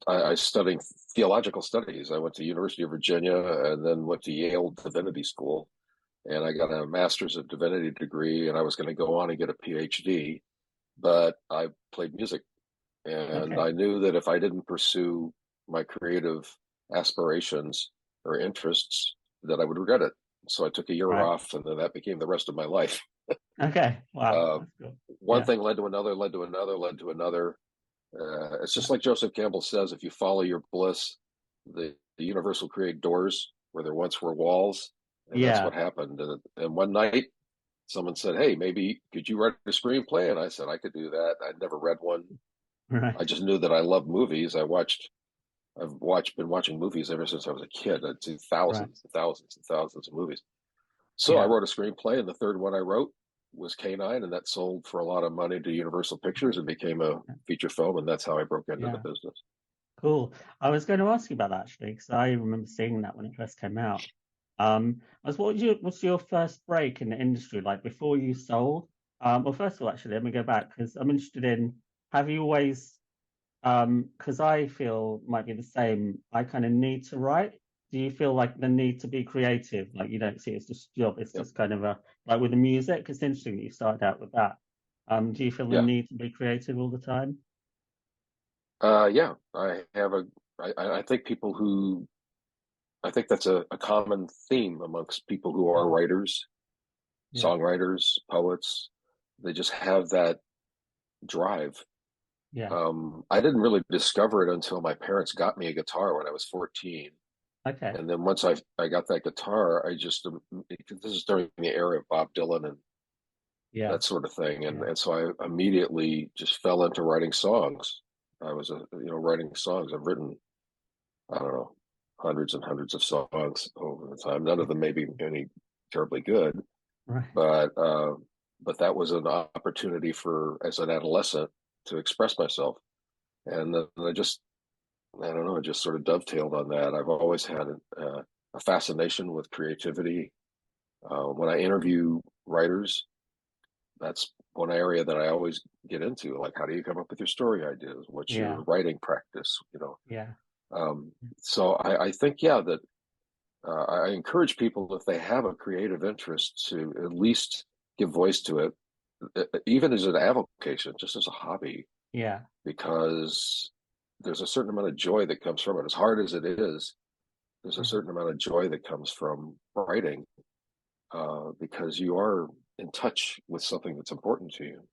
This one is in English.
I studied theological studies. I went to University of Virginia and then went to Yale Divinity School, and I got a master's of divinity degree, and I was going to go on and get a PhD, but I played music, and Okay. I knew that if I didn't pursue my creative aspirations or interests, that I would regret it. So I took a year Right. off, and then that became the rest of my life. Okay. Wow. Uh, That's cool. One Yeah. thing led to another, led to another, led to another. It's Yeah. just like Joseph Campbell says: if you follow your bliss, the universe will create doors where there once were walls, and that's what Yeah. happened. And one night, someone said, "Hey, maybe could you write a screenplay?" And I said, "I could do that." I'd never read one. I Right. just knew that I loved movies. Been watching movies ever since I was a kid. I'd seen Right. thousands and thousands and thousands of movies. So I Yeah. wrote a screenplay, and the third one I wrote was K-9, and that sold for a lot of money to Universal Pictures and became a feature film, and that's how I broke into the Yeah. business. Cool. I was going to ask you about that actually, because I remember seeing that when it first came out. What's your first break in the industry like before you sold? Well, first of all, actually, let me go back because I'm interested in have you always because I feel might be the same. I kind of need to write. Do you feel like the need to be creative? Like you don't see it as just a job, it's Yep. just kind of a like with the music. It's interesting that you started out with that. Do you feel the Yeah. need to be creative all the time? Yeah. I think I think that's a common theme amongst people who are Mm. writers, Yeah, songwriters, poets. They just have that drive. yeah. I didn't really discover it until my parents got me a guitar when I was 14. Okay. And then once I got that guitar, this is during the era of Bob Dylan and Yeah, that sort of thing. yeah. And so I immediately just fell into writing songs. Writing songs. I've written, I don't know, hundreds and hundreds of songs over the time. None of them maybe any terribly good, Right. but, uh, but that was an opportunity as an adolescent to express myself. And then I don't know, it just sort of dovetailed on that. I've always had a fascination with creativity. When I interview writers, that's one area that I always get into. Like, how do you come up with your story ideas? What's your Yeah, writing practice? yeah, So I think, yeah, that I encourage people if they have a creative interest to at least give voice to it, even as an avocation, just as a hobby, yeah, because there's a certain amount of joy that comes from it. As hard as it is, there's a yeah, certain amount of joy that comes from writing because you are in touch with something that's important to you.